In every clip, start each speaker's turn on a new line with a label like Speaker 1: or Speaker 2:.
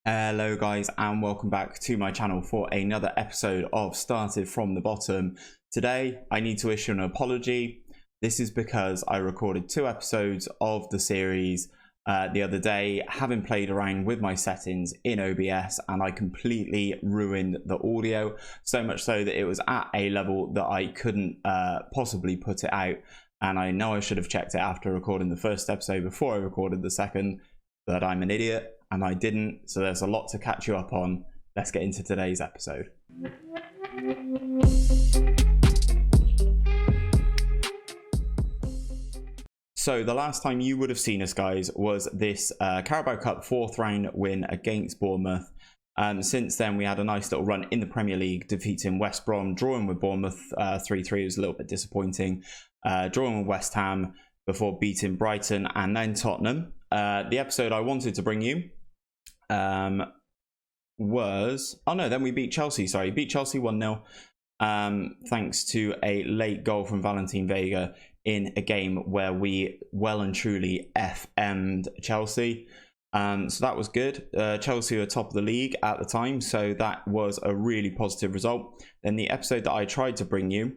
Speaker 1: Hello guys, and welcome back to my channel for another episode of Started from the Bottom. Today I need to issue an apology. This is because I recorded 2 episodes of the series the other day, having played around with my settings in OBS, and I completely ruined the audio, so much so that it was at a level that I couldn't possibly put it out. And I know I should have checked it after recording the first episode before I recorded the second, but I'm an idiot and I didn't, so there's a lot to catch you up on. Let's get into today's episode. So the last time you would have seen us, guys, was this Carabao Cup 4th round win against Bournemouth. Since then, we had a nice little run in the Premier League, defeating West Brom, drawing with Bournemouth 3-3. It was a little bit disappointing. Drawing with West Ham before beating Brighton and then Tottenham. The episode I wanted to bring you was... Oh no, then we beat Chelsea. Sorry, beat Chelsea 1-0. Thanks to a late goal from Valentin Vega in a game where we well and truly FM'd Chelsea. So that was good. Chelsea were top of the league at the time, so that was a really positive result. Then the episode that I tried to bring you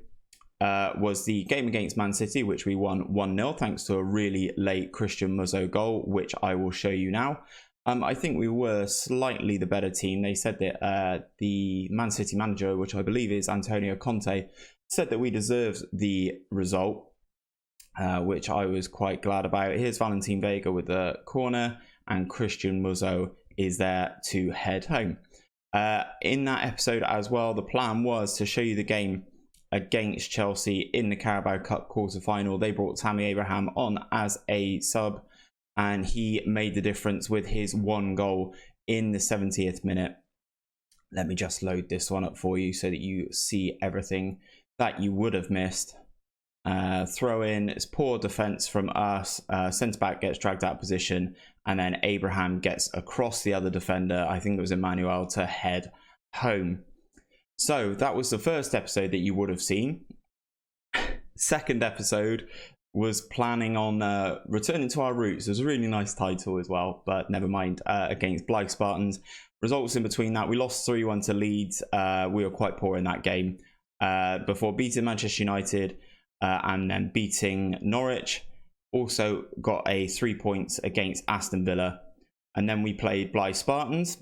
Speaker 1: was the game against Man City, which we won 1-0 thanks to a really late Christian Muzzo goal, which I will show you now. I think we were slightly the better team. They said that the Man City manager, which I believe is Antonio Conte, said that we deserved the result, which I was quite glad about. Here's Valentin Vega with the corner, and Christian Muzzo is there to head home. In that episode as well, the plan was to show you the game against Chelsea in the Carabao Cup quarter-final. They brought Tammy Abraham on as a sub, and he made the difference with his 1 goal in the 70th minute. Let me just load this one up for you so that you see everything that you would have missed. Throw in, it's poor defense from us. Centre-back gets dragged out of position, and then Abraham gets across the other defender, I think it was Emmanuel, to head home. So that was the first episode that you would have seen. Second episode was planning on returning to our roots. It was a really nice title as well, but never mind. Against Blythe Spartans. Results in between that, we lost 3-1 to Leeds. We were quite poor in that game. Before beating Manchester United and then beating Norwich. Also got a 3 points against Aston Villa. And then we played Blythe Spartans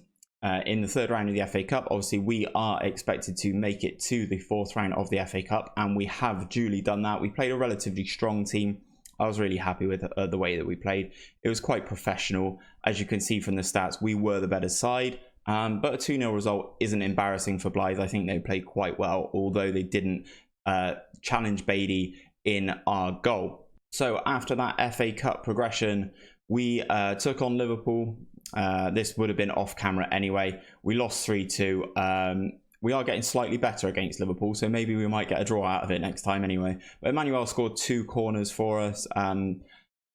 Speaker 1: in the 3rd round of the FA Cup. Obviously, we are expected to make it to the 4th round of the FA Cup, and we have duly done that. We played a relatively strong team. I was really happy with the way that we played. It was quite professional. As you can see from the stats, we were the better side, but a 2-0 result isn't embarrassing for Blythe. I think they played quite well, although they didn't challenge Beatty in our goal. So after that FA Cup progression, we took on Liverpool. This would have been off camera anyway. We lost 3-2. We are getting slightly better against Liverpool, so maybe we might get a draw out of it next time anyway. But Emmanuel scored 2 corners for us.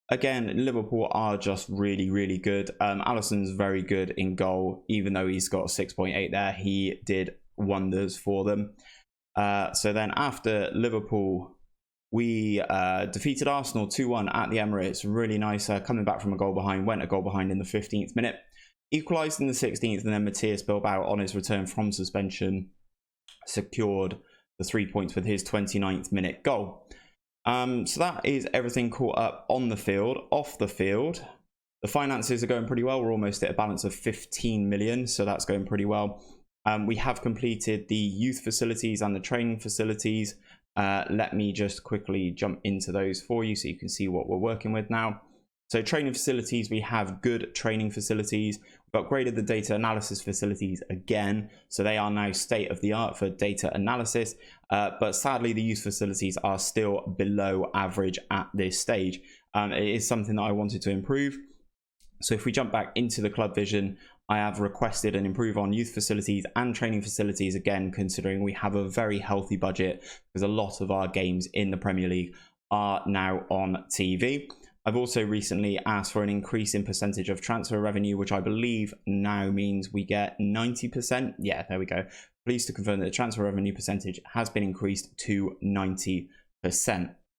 Speaker 1: Again, Liverpool are just really, really good. Alisson's very good in goal, even though he's got a 6.8 there. He did wonders for them. So then after Liverpool, we defeated Arsenal 2-1 at the Emirates. Really nice, coming back from a goal behind. Went a goal behind in the 15th minute. Equalised in the 16th, and then Matthias Bilbao, on his return from suspension, secured the 3 points with his 29th minute goal. So that is everything caught up on the field. Off the field, the finances are going pretty well. We're almost at a balance of 15 million, so that's going pretty well. We have completed the youth facilities and the training facilities. Let me just quickly jump into those for you so you can see what we're working with now. So training facilities, we have good training facilities. We've upgraded the data analysis facilities again, so they are now state of the art for data analysis. But sadly, the youth facilities are still below average at this stage. It is something that I wanted to improve. So if we jump back into the club vision, I have requested an improve on youth facilities and training facilities again, considering we have a very healthy budget, because a lot of our games in the Premier League are now on TV. I've also recently asked for an increase in percentage of transfer revenue, which I believe now means we get 90%. Yeah, there we go. Pleased to confirm that the transfer revenue percentage has been increased to 90%.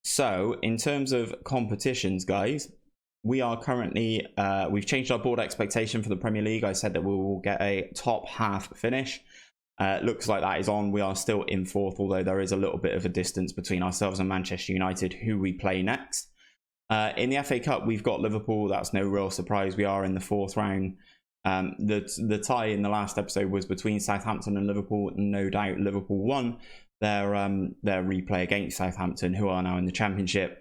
Speaker 1: So in terms of competitions, guys, we are currently, we've changed our board expectation for the Premier League. I said that we will get a top half finish. Looks like that is on. We are still in 4th, although there is a little bit of a distance between ourselves and Manchester United, who we play next. In the FA Cup, we've got Liverpool. That's no real surprise. We are in the 4th round. The tie in the last episode was between Southampton and Liverpool. No doubt Liverpool won their replay against Southampton, who are now in the Championship.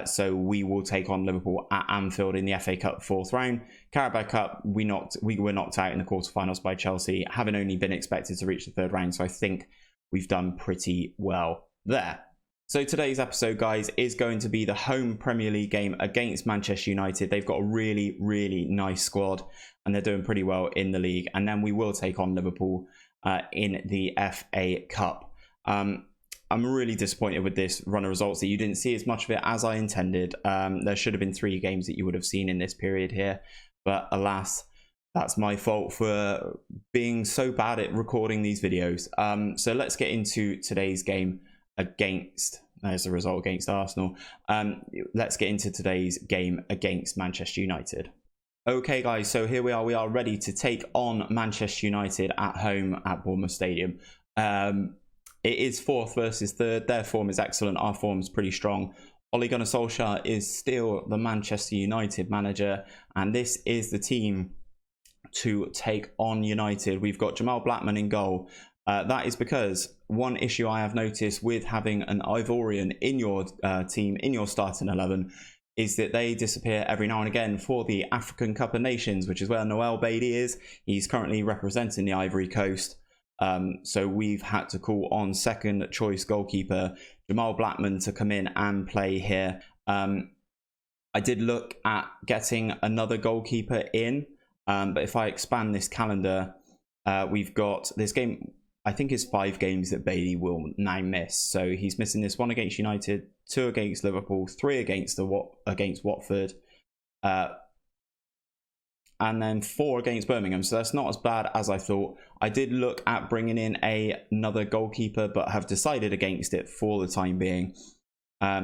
Speaker 1: So we will take on Liverpool at Anfield in the FA Cup 4th round. Carabao Cup, we were knocked out in the quarterfinals by Chelsea, having only been expected to reach the 3rd round. So I think we've done pretty well there. So today's episode, guys, is going to be the home Premier League game against Manchester United. They've got a really, really nice squad, and they're doing pretty well in the league. And then we will take on Liverpool in the FA Cup. I'm really disappointed with this run of results that you didn't see as much of it as I intended. There should have been 3 games that you would have seen in this period here. But alas, that's my fault for being so bad at recording these videos. So let's get into today's game against, there's the result against Arsenal. Let's get into today's game against Manchester United. Okay guys, so here we are ready to take on Manchester United at home at Bournemouth Stadium. It is 4th versus 3rd. Their form is excellent, our form is pretty strong. Ole Gunnar Solskjaer is still the Manchester United manager, and this is the team to take on United. We've got Jamal Blackman in goal. That is because one issue I have noticed with having an Ivorian in your team, in your starting 11, is that they disappear every now and again for the African Cup of Nations, which is where Noel Bailey is. He's currently representing the Ivory Coast. So we've had to call on 2nd choice goalkeeper Jamal Blackman to come in and play here. I did look at getting another goalkeeper in, but if I expand this calendar, we've got this game. I think it's 5 games that Bailey will now miss. So he's missing this 1 against United, 2 against Liverpool, 3 against Watford, and then 4 against Birmingham. So that's not as bad as I thought. I did look at bringing in another goalkeeper, but have decided against it for the time being.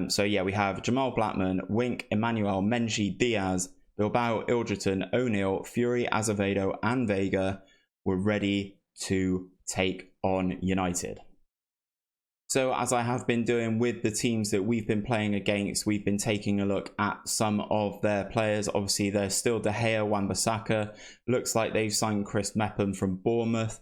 Speaker 1: So yeah, we have Jamal Blackman, Wink, Emmanuel, Menji, Diaz, Bilbao, Ilderton, O'Neill, Fury, Azevedo, and Vega were ready to take on United. So as I have been doing with the teams that we've been playing against, we've been taking a look at some of their players. Obviously, there's still De Gea, Wan-Bissaka. Looks like they've signed Chris Mepham from Bournemouth.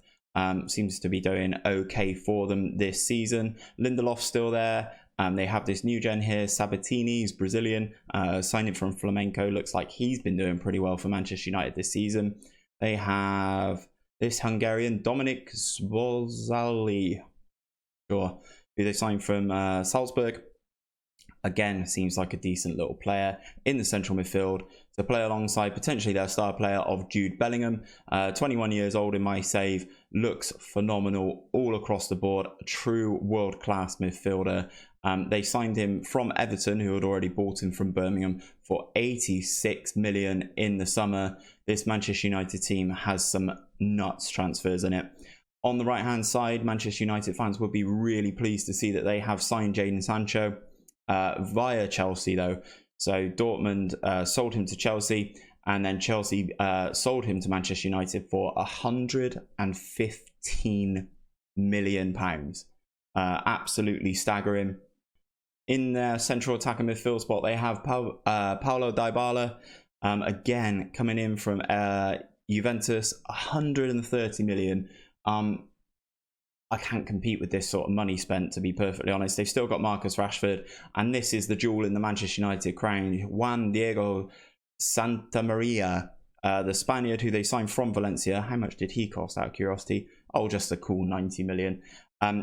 Speaker 1: Seems to be doing okay for them this season. Lindelof's still there. They have this new gen here, Sabatini, he's Brazilian, signing from Flamengo. Looks like he's been doing pretty well for Manchester United this season. They have this Hungarian, Dominik Szoboszlai, sure, who they signed from Salzburg. Again, seems like a decent little player in the central midfield to play alongside potentially their star player of Jude Bellingham. 21 years old in my save, looks phenomenal all across the board, a true world-class midfielder. They signed him from Everton, who had already bought him from Birmingham, for 86 million in the summer. This Manchester United team has some nuts transfers in it. On the right-hand side, Manchester United fans will be really pleased to see that they have signed Jadon Sancho via Chelsea, though. So Dortmund sold him to Chelsea, and then Chelsea sold him to Manchester United for £115 million. Absolutely staggering. In their central attacking midfield spot, they have Paulo Dybala, again coming in from Juventus, 130 million. I can't compete with this sort of money spent, to be perfectly honest. They've still got Marcus Rashford, and this is the jewel in the Manchester United crown, Juan Diego Santamaria, the Spaniard who they signed from Valencia. How much did he cost, out of curiosity? Oh, just a cool 90 million.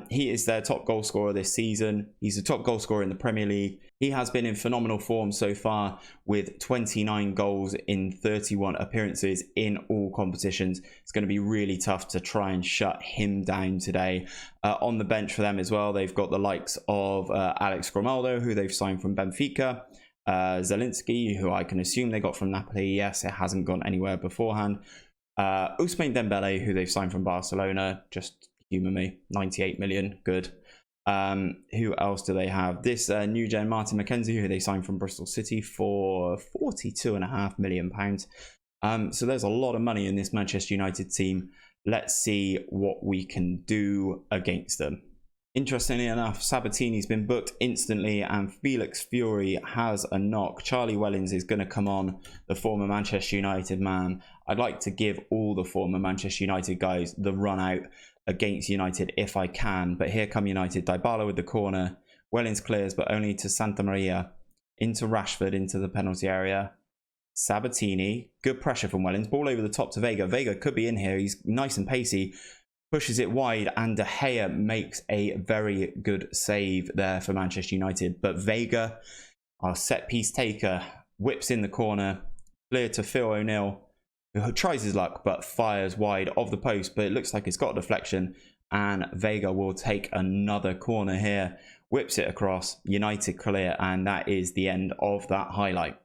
Speaker 1: He is their top goal scorer this season. He's the top goal scorer in the Premier League. He has been in phenomenal form so far with 29 goals in 31 appearances in all competitions. It's going to be really tough to try and shut him down today. On the bench for them as well, they've got the likes of Alex Grimaldo, who they've signed from Benfica. Zelinski, who I can assume they got from Napoli. Yes, it hasn't gone anywhere beforehand. Ousmane Dembele, who they've signed from Barcelona. Just humour me, 98 million, good. Who else do they have? This new gen Martin McKenzie, who they signed from Bristol City for £42.5 million. So there's a lot of money in this Manchester United team. Let's see what we can do against them. Interestingly enough, Sabatini's been booked instantly and Felix Fury has a knock. Charlie Wellens is going to come on, the former Manchester United man. I'd like to give all the former Manchester United guys the run out against United if I can. But here come United. Dybala with the corner. Wellens clears, but only to Santa Maria. Into Rashford, into the penalty area. Sabatini. Good pressure from Wellens. Ball over the top to Vega. Vega could be in here. He's nice and pacey. Pushes it wide, and De Gea makes a very good save there for Manchester United. But Vega, our set piece taker, whips in the corner, clear to Phil O'Neill, who tries his luck but fires wide of the post. But it looks like it's got a deflection, and Vega will take another corner here, whips it across, United clear, and that is the end of that highlight.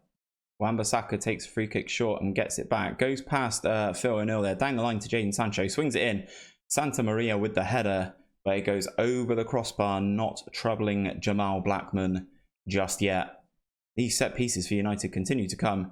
Speaker 1: Wan-Bissaka takes a free kick short and gets it back, goes past Phil O'Neill there, down the line to Jadon Sancho, swings it in. Santa Maria with the header, but it goes over the crossbar, not troubling Jamal Blackman just yet. These set pieces for United continue to come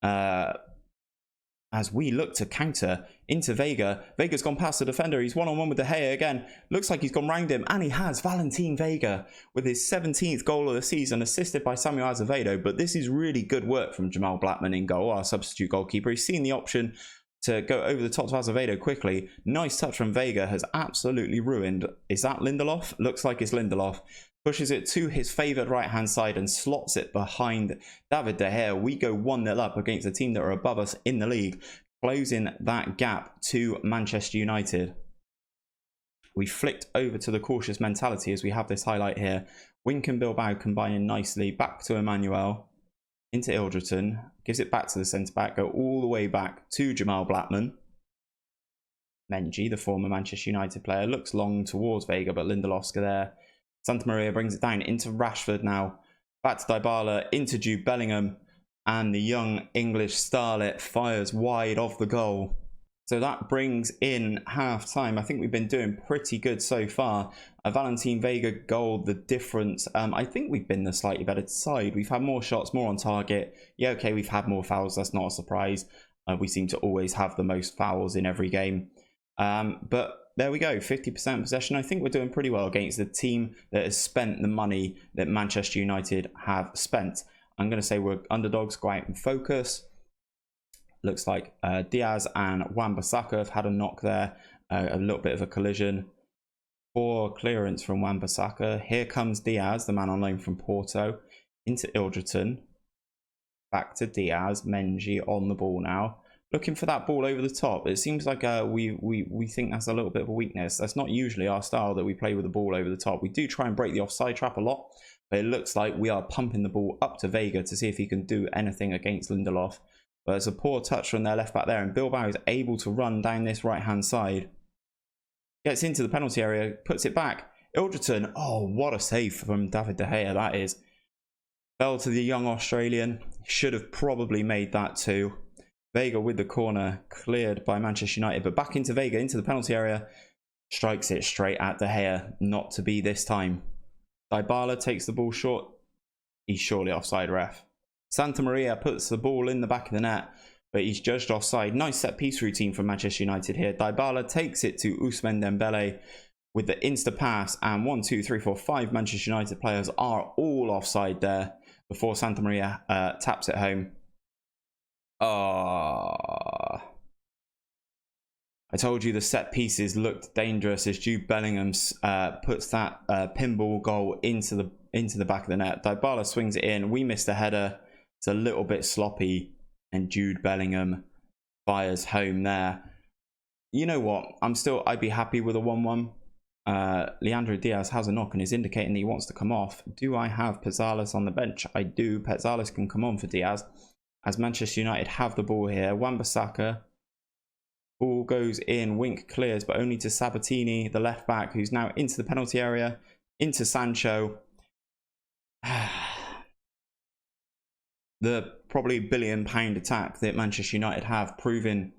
Speaker 1: as we look to counter into Vega. Vega's gone past the defender. He's one-on-one with De Gea again. Looks like he's gone round him, and he has. Valentin Vega with his 17th goal of the season, assisted by Samuel Azevedo. But this is really good work from Jamal Blackman in goal, our substitute goalkeeper. He's seen the option to go over the top to Azevedo quickly. Nice touch from Vega, has absolutely ruined. Is that Lindelof? Looks like it's Lindelof. Pushes it to his favoured right-hand side and slots it behind David De Gea. We go 1-0 up against a team that are above us in the league, closing that gap to Manchester United. We flicked over to the cautious mentality as we have this highlight here. Wink and Bilbao combining nicely. Back to Emmanuel. Into Ildreton, gives it back to the centre-back, go all the way back to Jamal Blackman. Menji, the former Manchester United player, looks long towards Vega, but Lindelof's there. Santa Maria brings it down into Rashford now. Back to Dybala, into Jude Bellingham, and the young English starlet fires wide of the goal. So that brings in half-time. I think we've been doing pretty good so far. A Valentin Vega goal, the difference. I think we've been the slightly better side. We've had more shots, more on target. Yeah, okay, we've had more fouls. That's not a surprise. We seem to always have the most fouls in every game. But there we go, 50% possession. I think we're doing pretty well against the team that has spent the money that Manchester United have spent. I'm going to say we're underdogs, go out and focus. Looks like Diaz and Wan-Bissaka have had a knock there. A little bit of a collision. Poor clearance from Wan-Bissaka. Here comes Diaz, the man on loan from Porto. Into Ildreton. Back to Diaz. Menji on the ball now. Looking for that ball over the top. It seems like we think that's a little bit of a weakness. That's not usually our style, that we play with the ball over the top. We do try and break the offside trap a lot. But it looks like we are pumping the ball up to Vega to see if he can do anything against Lindelof. But it's a poor touch from their left back there, and Bilbao is able to run down this right-hand side. Gets into the penalty area, puts it back. Ildreton, oh, what a save from David De Gea, that is. Fell to the young Australian. Should have probably made that too. Vega with the corner, cleared by Manchester United, but back into Vega, into the penalty area. Strikes it straight at De Gea, not to be this time. Dybala takes the ball short. He's surely offside, ref. Santa Maria puts the ball in the back of the net, but he's judged offside. Nice set-piece routine from Manchester United here. Dybala takes it to Ousmane Dembele with the insta-pass, and 1, 2, 3, 4, 5 Manchester United players are all offside there before Santa Maria taps it home. I told you the set pieces looked dangerous as Jude Bellingham puts that pinball goal into the back of the net. Dybala swings it in. We missed a header. It's a little bit sloppy, and Jude Bellingham fires home there. You know what? I'd be happy with a 1-1. Leandro Diaz has a knock and is indicating that he wants to come off. Do I have Petzales on the bench? I do. Petzales can come on for Diaz, as Manchester United have the ball here. Wan-Bissaka. Ball goes in. Wink clears, but only to Sabatini, the left back, who's now into the penalty area. Into Sancho. The probably £1 billion attack that Manchester United have, proving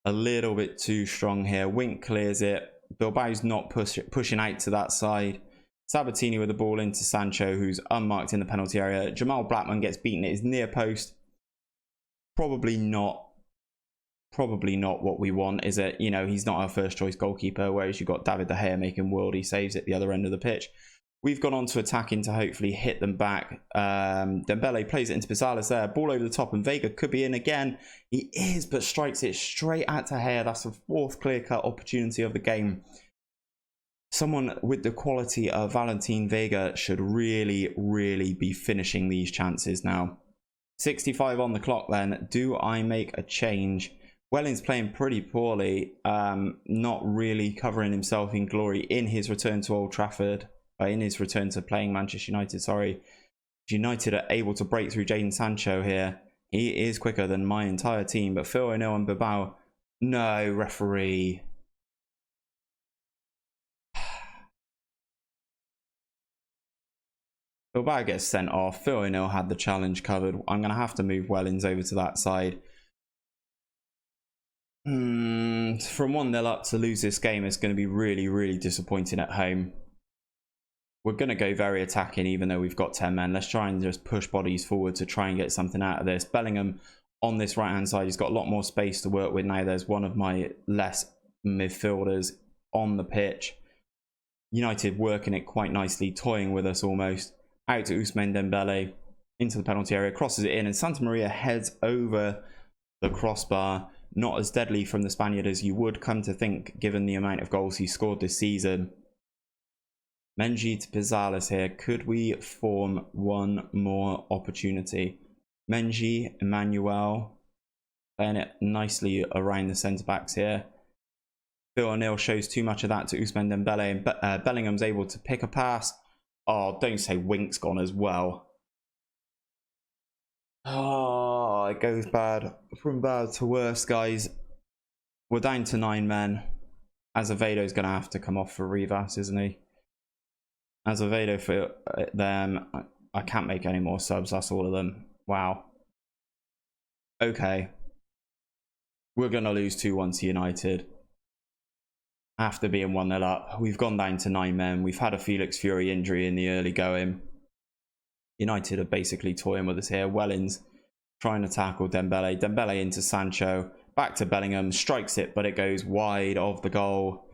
Speaker 1: a little bit too strong here. Wink clears it. Bilbao's not pushing out to that side. Sabatini with the ball into Sancho, who's unmarked in the penalty area. Jamal Blackman gets beaten at his near post. Probably not what we want, is it? You know, he's not our first choice goalkeeper, whereas you've got David De Gea making worldy saves at the other end of the pitch. We've gone on to attacking to hopefully hit them back. Dembele plays it into Pizarro's there. Ball over the top, and Vega could be in again. He is, but strikes it straight at De Gea. That's the fourth clear-cut opportunity of the game. Someone with the quality of Valentin Vega should really, really be finishing these chances now. 65 on the clock then. Do I make a change? Welling's playing pretty poorly. Not really covering himself in glory in his return to Old Trafford. In his return to playing Manchester United, sorry. United are able to break through Jadon Sancho here. He is quicker than my entire team, but Phil O'Neill and Bilbao. No, referee. Bilbao gets sent off. Phil O'Neill had the challenge covered. I'm going to have to move Wellens over to that side. From 1-0 up to lose this game is going to be really, really disappointing at home. We're going to go very attacking even though we've got 10 men. Let's try and just push bodies forward to try and get something out of this. Bellingham on this right-hand side, he's got a lot more space to work with now. There's one of my less midfielders on the pitch. United working it quite nicely, toying with us almost. Out to Ousmane Dembele, into the penalty area, crosses it in, and Santa Maria heads over the crossbar. Not as deadly from the Spaniard as you would come to think, given the amount of goals he scored this season. Menji to Pizarro here. Could we form one more opportunity? Menji, Emmanuel, playing it nicely around the centre-backs here. Phil O'Neill shows too much of that to Ousmane Dembele, and Bellingham's able to pick a pass. Oh, don't say Wink's gone as well. Oh, it goes bad. From bad to worse, guys. We're down to 9 men. Azevedo's going to have to come off for Rivas, isn't he? Azevedo for them. I can't make any more subs. That's all of them. Wow. Okay. We're going to lose 2-1 to United. After being 1-0 up. We've gone down to 9 men. We've had a Felix Fury injury in the early going. United are basically toying with us here. Wellens trying to tackle Dembele. Dembele into Sancho. Back to Bellingham. Strikes it, but it goes wide of the goal.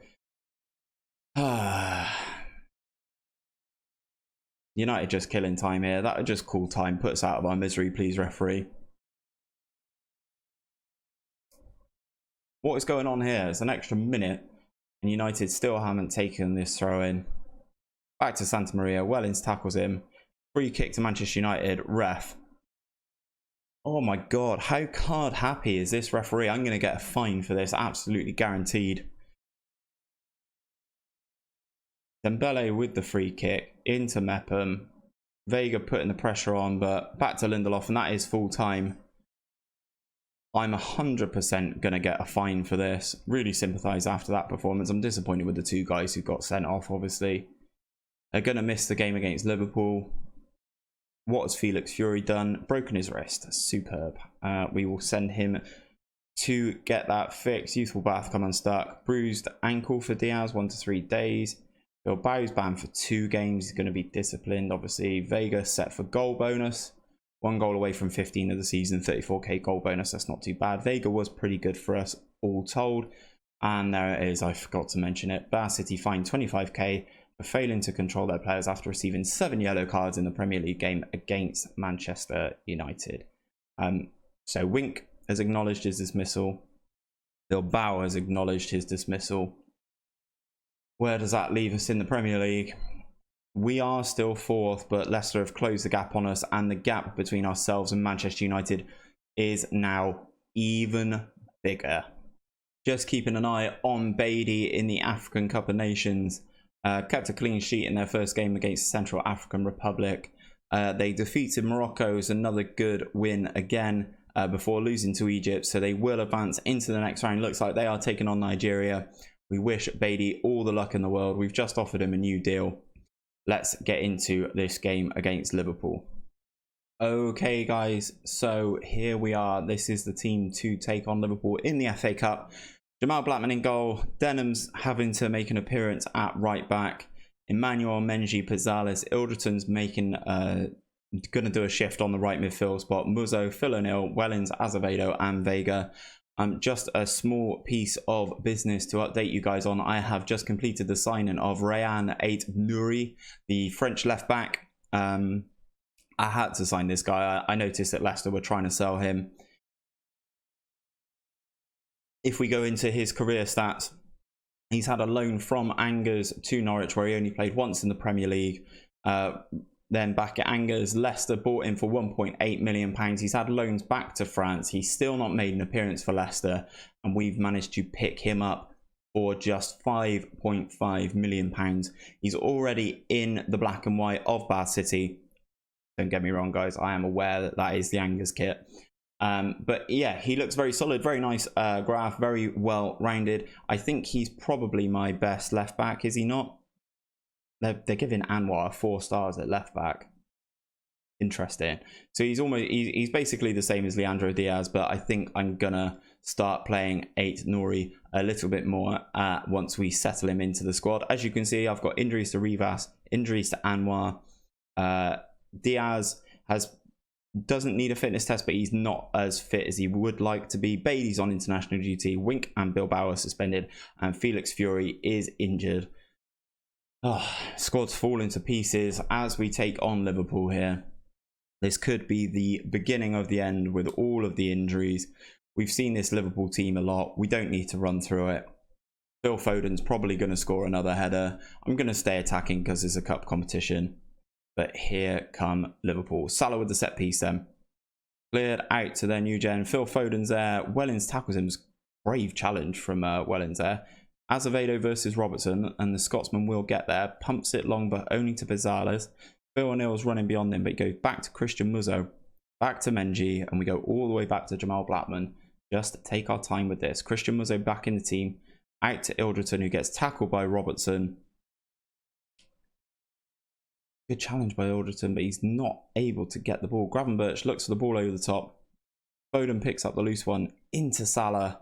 Speaker 1: United just killing time here. That would just call time. Put us out of our misery, please, referee. What is going on here? It's an extra minute. And United still haven't taken this throw in. Back to Santa Maria. Wellens tackles him. Free kick to Manchester United. Ref. Oh my god. How card happy is this referee? I'm going to get a fine for this. Absolutely guaranteed. Dembele with the free kick. Into Mepham. Vega putting the pressure on. But back to Lindelof. And that is full time. I'm 100% going to get a fine for this. Really sympathise after that performance. I'm disappointed with the 2 guys who got sent off, obviously. They're going to miss the game against Liverpool. What has Felix Fury done? Broken his wrist. Superb. We will send him to get that fixed. Youthful bath come unstuck. Bruised ankle for Diaz, 1 to 3 days. Bilbao's banned for 2 games. He's going to be disciplined, obviously. Vega set for goal bonus. 1 goal away from 15 of the season, 34k goal bonus. That's not too bad. Vega was pretty good for us, all told. And there it is. I forgot to mention it. Bar City fined 25k for failing to control their players after receiving 7 yellow cards in the Premier League game against Manchester United. So Wink has acknowledged his dismissal. Bilbao has acknowledged his dismissal. Where does that leave us in the Premier League? We are still 4th, but Leicester have closed the gap on us, and the gap between ourselves and Manchester United is now even bigger. Just keeping an eye on Beatty in the African Cup of Nations. Kept a clean sheet in their first game against the Central African Republic. They defeated Morocco, as another good win again before losing to Egypt, so they will advance into the next round. Looks like they are taking on Nigeria. We wish Beatty all the luck in the world. We've just offered him a new deal. Let's get into this game against Liverpool. Okay, guys, so here we are. This is the team to take on Liverpool in the FA Cup. Jamal Blackman in goal. Denham's having to make an appearance at right back. Emmanuel Menji Pizarres. Ilderton's making going to do a shift on the right midfield spot. Muzzo, Phil O'Neill, Wellens, Azevedo and Vega. Just a small piece of business to update you guys on. I have just completed the signing of Rayan Ait-Nouri, the French left back. I had to sign this guy. I noticed that Leicester were trying to sell him. If we go into his career stats, he's had a loan from Angers to Norwich, where he only played once in the Premier League. Then back at Angers, Leicester bought him for £1.8 million. He's had loans back to France. He's still not made an appearance for Leicester, and we've managed to pick him up for just £5.5 million. He's already in the black and white of Bath City. Don't get me wrong, guys. I am aware that that is the Angers kit. But yeah, he looks very solid, very nice graph, very well rounded. I think he's probably my best left back, is he not? They're giving Anwar 4 stars at left back. Interesting. So he's basically the same as Leandro Diaz, but I think I'm gonna start playing Ait-Nouri a little bit more once we settle him into the squad. As you can see, I've got injuries to Rivas, injuries to Anwar. Diaz doesn't need a fitness test, but he's not as fit as he would like to be. Bailey's on international duty. Wink and Bilbao are suspended, and Felix Fury is injured. Oh, squad's falling to pieces as we take on Liverpool here. This could be the beginning of the end with all of the injuries. We've seen this Liverpool team a lot. We don't need to run through it. Phil Foden's probably going to score another header. I'm going to stay attacking because it's a cup competition. But here come Liverpool. Salah with the set piece then. Cleared out to their new gen. Phil Foden's there. Wellens tackles him. Brave challenge from Wellens there. Azevedo versus Robertson, and the Scotsman will get there. Pumps it long, but only to Pizarres. Phil O'Neill's running beyond him, but it goes back to Christian Muzzo, back to Menji, and we go all the way back to Jamal Blackman. Just take our time with this. Christian Muzzo back in the team. Out to Ilderton, who gets tackled by Robertson. Good challenge by Ilderton, but he's not able to get the ball. Gravenberch looks for the ball over the top. Foden picks up the loose one into Salah.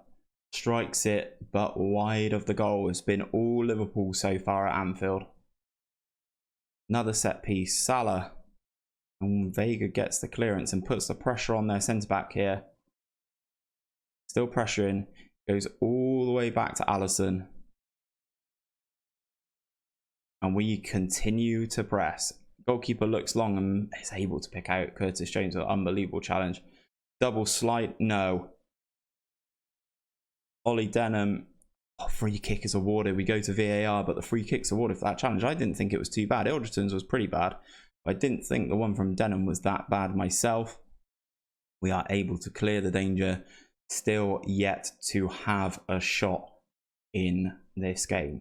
Speaker 1: Strikes it, but wide of the goal. It's been all Liverpool so far at Anfield. Another set piece. Salah. And Vega gets the clearance and puts the pressure on their centre-back here. Still pressuring. Goes all the way back to Alisson. And we continue to press. Goalkeeper looks long and is able to pick out Curtis Jones with an unbelievable challenge. Double slide. No. Ollie Denham, free kick is awarded. We go to VAR, but the free kick's awarded for that challenge. I didn't think it was too bad. Ilderton's was pretty bad. I didn't think the one from Denham was that bad myself. We are able to clear the danger. Still yet to have a shot in this game.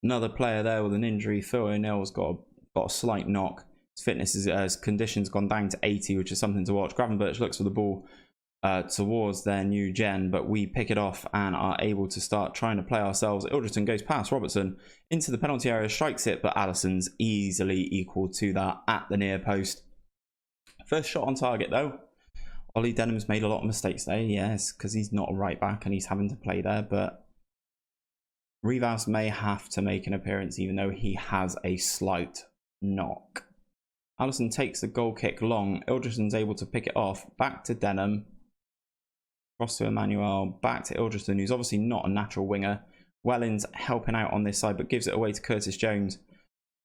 Speaker 1: Another player there with an injury. Phil O'Neill's got a slight knock. His fitness conditions gone down to 80, which is something to watch. Gravenberch looks for the ball towards their new gen, but we pick it off and are able to start trying to play ourselves. Ilderton goes past Robertson into the penalty area, strikes it, but Alisson's easily equal to that at the near post. First shot on target though. Ollie Denham's made a lot of mistakes there, yes, because he's not a right back and he's having to play there, but Rivas may have to make an appearance even though he has a slight knock. Alisson takes the goal kick long. Ilderton's able to pick it off. Back to Denham. Cross to Emmanuel, back to Ilderton, who's obviously not a natural winger. Wellens helping out on this side, but gives it away to Curtis Jones.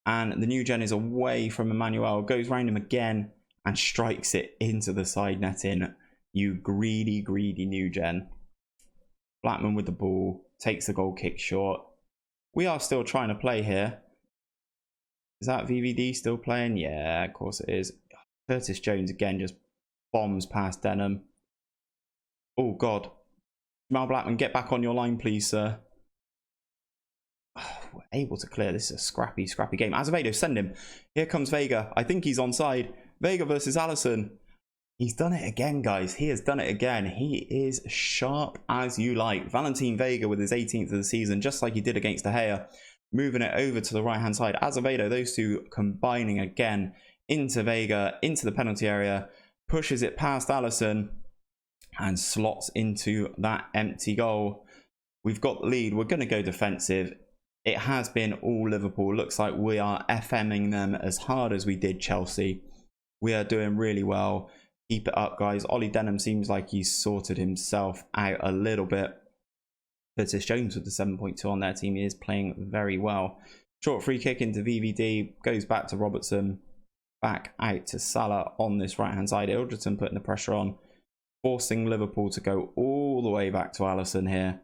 Speaker 1: And the new gen is away from Emmanuel, goes round him again, and strikes it into the side netting. You greedy, greedy new gen. Blackman with the ball, takes the goal kick short. We are still trying to play here. Is that VVD still playing? Yeah, of course it is. Curtis Jones again just bombs past Denham. Oh, God. Jamal Blackman, get back on your line, please, sir. Oh, we're able to clear. This is a scrappy, scrappy game. Azevedo, send him. Here comes Vega. I think he's onside. Vega versus Alisson. He's done it again, guys. He has done it again. He is sharp as you like. Valentin Vega with his 18th of the season, just like he did against De Gea. Moving it over to the right-hand side. Azevedo, those two combining again into Vega, into the penalty area. Pushes it past Alisson. And slots into that empty goal. We've got the lead. We're going to go defensive. It has been all Liverpool. Looks like we are FMing them as hard as we did Chelsea. We are doing really well. Keep it up, guys. Ollie Denham seems like he's sorted himself out a little bit. Curtis Jones with the 7.2 on their team. He is playing very well. Short free kick into VVD. Goes back to Robertson. Back out to Salah on this right-hand side. Ilderton putting the pressure on. Forcing Liverpool to go all the way back to Alisson here.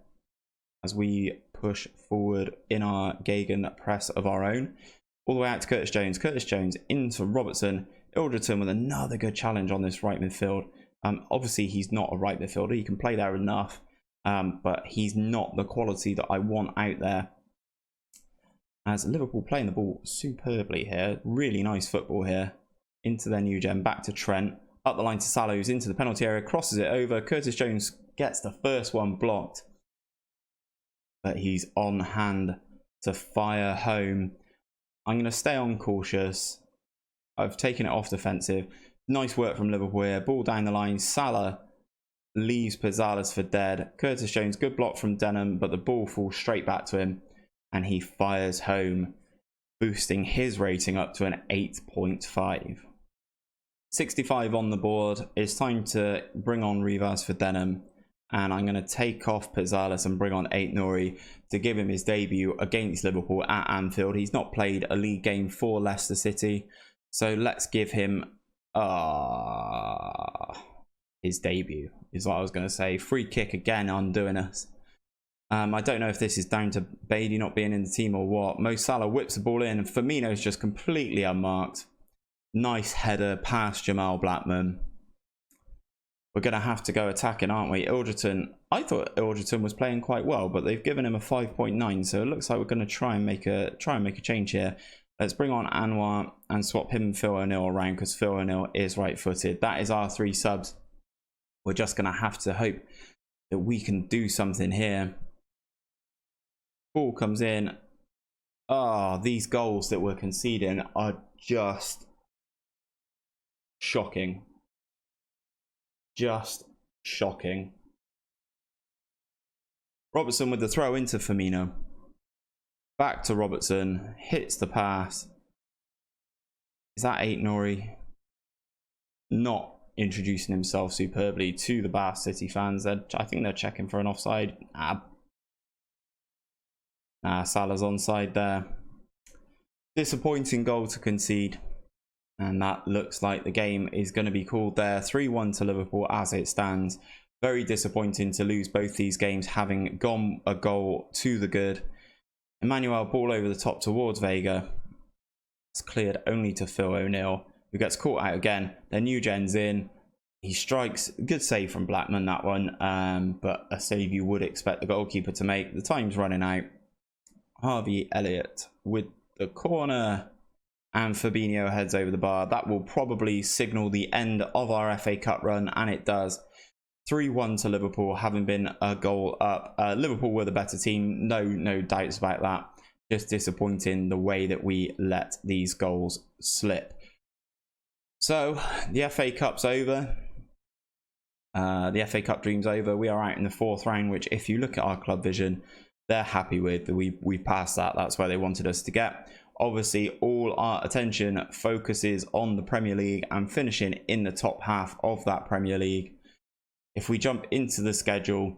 Speaker 1: As we push forward in our Gegen press of our own. All the way out to Curtis Jones. Curtis Jones into Robertson. Ilderton with another good challenge on this right midfield. Obviously, he's not a right midfielder. He can play there enough. But he's not the quality that I want out there. As Liverpool playing the ball superbly here. Really nice football here. Into their new gen. Back to Trent. Up the line to Salah, who's into the penalty area. Crosses it over. Curtis Jones gets the first one blocked. But he's on hand to fire home. I'm going to stay on cautious. I've taken it off defensive. Nice work from Liverpool here. Ball down the line. Salah leaves Pizzales for dead. Curtis Jones, good block from Denham, but the ball falls straight back to him. And he fires home, boosting his rating up to an 8.5. 65 on the board. It's time to bring on Rivas for Denham. And I'm going to take off Pizzales and bring on Aït-Nouri to give him his debut against Liverpool at Anfield. He's not played a league game for Leicester City. So let's give him his debut, is what I was going to say. Free kick again undoing us. I don't know if this is down to Bailey not being in the team or what. Mo Salah whips the ball in and Firmino's just completely unmarked. Nice header past Jamal Blackman. We're going to have to go attacking, aren't we? Ilderton, I thought Ilderton was playing quite well, but they've given him a 5.9, so it looks like we're going to try and make a change here. Let's bring on Anwar and swap him and Phil O'Neill around because Phil O'Neill is right-footed. That is our 3 subs. We're just going to have to hope that we can do something here. Ball comes in. Oh, these goals that we're conceding are just shocking. Just shocking. Robertson with the throw into Firmino. Back to Robertson. Hits the pass. Is that Aït-Nouri? Not introducing himself superbly to the Bath City fans. I think they're checking for an offside. Salah's onside there. Disappointing goal to concede. And that looks like the game is going to be called there. 3-1 to Liverpool as it stands. Very disappointing to lose both these games, having gone a goal to the good. Emmanuel, ball over the top towards Vega. It's cleared only to Phil O'Neill, who gets caught out again. Their new gen's in. He strikes. Good save from Blackman, that one. But a save you would expect the goalkeeper to make. The time's running out. Harvey Elliott with the corner. And Fabinho heads over the bar. That will probably signal the end of our FA Cup run, and it does. 3-1 to Liverpool, having been a goal up. Liverpool were the better team, no doubts about that. Just disappointing the way that we let these goals slip. So, the FA Cup's over. The FA Cup dream's over. We are out in the 4th round, which if you look at our club vision, they're happy with. We've passed that. That's where they wanted us to get. Obviously, all our attention focuses on the Premier League and finishing in the top half of that Premier League. If we jump into the schedule,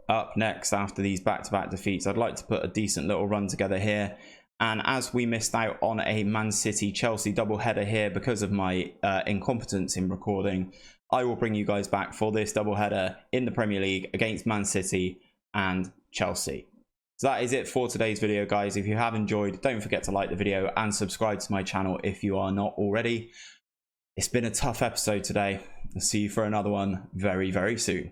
Speaker 1: up next after these back-to-back defeats, I'd like to put a decent little run together here. And as we missed out on a Man City-Chelsea double-header here because of my incompetence in recording, I will bring you guys back for this double-header in the Premier League against Man City and Chelsea. So that is it for today's video, guys. If you have enjoyed, don't forget to like the video and subscribe to my channel if you are not already. It's been a tough episode today. I'll see you for another one very, very soon.